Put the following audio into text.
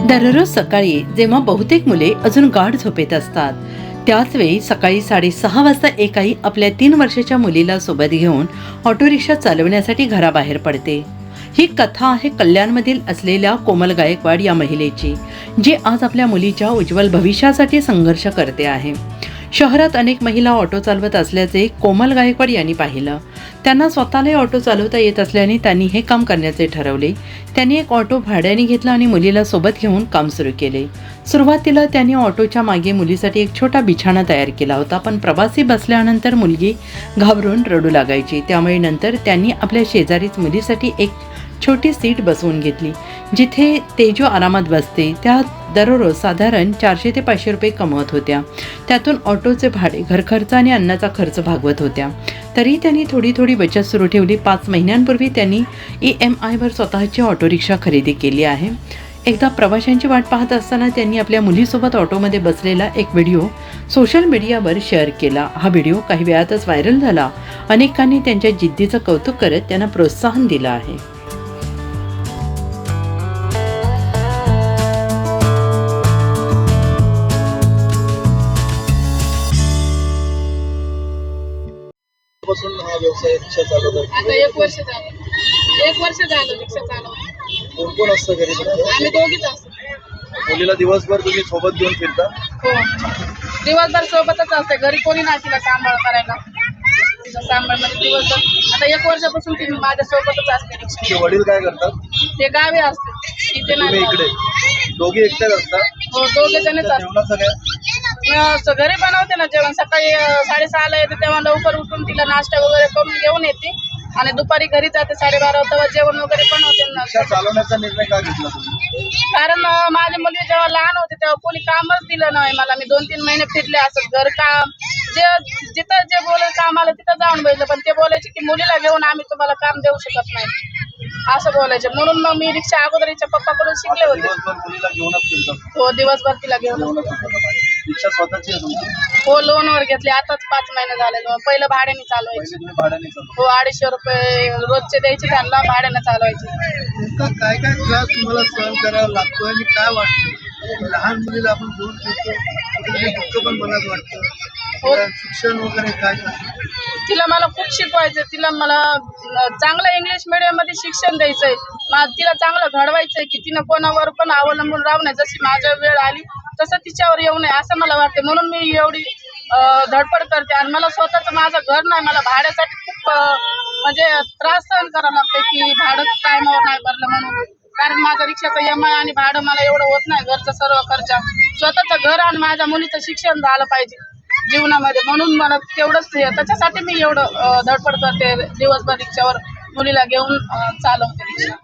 दररोज सकाळी जेव्हा बहुतेक मुले अजून गाढ झोपेत असतात, त्याच वेळी सकाळी 6:30 वाजता एक आई आपल्या 3 वर्षाच्या मुलीला सोबत घेऊन ऑटो रिक्षा चालवण्यासाठी घराबाहेर पडते. ही कथा आहे कल्याणमधील असलेल्या कोमल गायकवाड या महिलेची, जी आज आपल्या मुलीच्या उज्ज्वल भविष्यासाठी संघर्ष करते आहे. शहरात अनेक महिला ऑटो चालवत असल्याचे कोमल गायकवाड यांनी पाहिलं. त्यांना स्वतःला ऑटो चालवता येत असल्याने त्यांनी हे काम करण्याचे ठरवले. त्यांनी एक ऑटो भाड्याने घेतला आणि मुलीला सोबत घेऊन काम सुरू केले. सुरुवातीला त्यांनी ऑटोच्या मागे मुलीसाठी एक छोटा बिछाना तयार केला होता, पण प्रवासी बसल्यानंतर मुलगी घाबरून रडू लागायची. त्यामुळे नंतर त्यांनी आपल्या शेजारीच मुलीसाठी एक छोटी सीट बसवून घेतली, जिथे तेजू आरामात बसते. त्या दररोज साधारण 400 ते 500 रुपये कमवत होत्या. त्यातून ऑटोचे भाडे, घरखर्च आणि अन्नाचा खर्च भागवत होत्या. तरी त्यांनी थोडी थोडी बचत सुरू ठेवली. 5 महिन्यांपूर्वी त्यांनी EMIवर स्वतःची ऑटो रिक्षा खरेदी केली आहे. एकदा प्रवाशांची वाट पाहत असताना त्यांनी आपल्या मुलीसोबत ऑटोमध्ये बसलेला एक व्हिडिओ सोशल मीडियावर शेअर केला. हा व्हिडिओ काही वेळातच व्हायरल झाला. अनेकांनी त्यांच्या जिद्दीचं कौतुक करत त्यांना प्रोत्साहन दिलं आहे. पासून हा व्यवसाय रिक्षा चालवतात? आता एक वर्ष झालं रिक्षा चालवतो. कोण कोण असतं घरी तुमचं? आम्ही दोघीच असतो. मुलीला दिवसभर तुम्ही सोबत घेऊन फिरता? हो, दिवसभर सोबतच असते. घरी कोणी नाही तिला सांभाळ करायला. तिला सांभाळ म्हणजे दिवसभर आता 1 वर्षापासून ती माझ्या सोबतच असते रिक्षा. तुझे वडील काय करतात? ते गावी असते, इथे तुम्ही नाही. इकडे दोघे एकट्याच असता? हो, दोघे जणच असतात. जेवणाचं काय? घरी बनवते ना जेवण. सकाळी 6:30ला येते, तेव्हा लवकर उठून तिला नाश्ता वगैरे करून घेऊन येते आणि दुपारी घरी जाते 12:30 तेव्हा जेवण वगैरे पण होते ना. रिक्षा चालवण्याचा निर्णय का घेतला तुम्ही? कारण माझी मुलगी जेव्हा लहान होती तेव्हा कोणी कामच दिलं नाही मला. मी 2-3 महिने फिरले असं घरकाम, जिथं जे बोलत काम आलं तिथं जाऊन बघितलं, पण ते बोलायचे की मुलीला घेऊन आम्ही तुम्हाला काम देऊ शकत नाही असं बोलायचे. म्हणून मग मी रिक्षा अगोदर हिच्या पप्पाकडून शिकले होते. दिवसभर मुलीला घेऊनच फिरतात? हो, दिवसभर तिला घेऊन. रिक्षा स्वतःची आहे तुमची? हो, लोनवर घेतली. आताच 5 महिने झाले. पहिलं भाड्याने पहिले चालवायची. तुम्ही भाड्याने चालवता? हो, 250 रुपये रोजचे द्यायचे त्यांना, भाड्याने चालवायची. नेमका काय काय त्रास तुम्हाला सहन करावा लागतो आणि काय वाटतं? लहान मुलीला आपण घेऊन फिरतो, दुःख पण मनात वाटतं. हो. शिक्षण वगैरे काय? तिला मला खूप शिकवायचं. तिला मला चांगलं इंग्लिश मीडियममध्ये शिक्षण द्यायचंय. तिला चांगलं घडवायचंय की तिनं कोणावर पण अवलंबून राहू नये. जशी माझ्या वेळ आली तसं तिच्यावर येऊ नये असं मला वाटते. म्हणून मी एवढी धडपड करते. आणि मला स्वतःचं माझं घर नाही, मला भाड्यासाठी खूप म्हणजे त्रास सहन करावं लागतं की भाडं टायमावर नाही भरलं म्हणून. कारण माझं रिक्षाचं EMI आणि भाडं मला एवढं होत नाही. घरचं सर्व खर्च, स्वतःचं घर आणि माझ्या मुलीचं शिक्षण झालं पाहिजे जीवनामध्ये. म्हणून मला तेवढंच त्याच्यासाठी मी एवढं धडपड करते. दिवसभर रिक्षावर मुलीला घेऊन चालवते रिक्षा.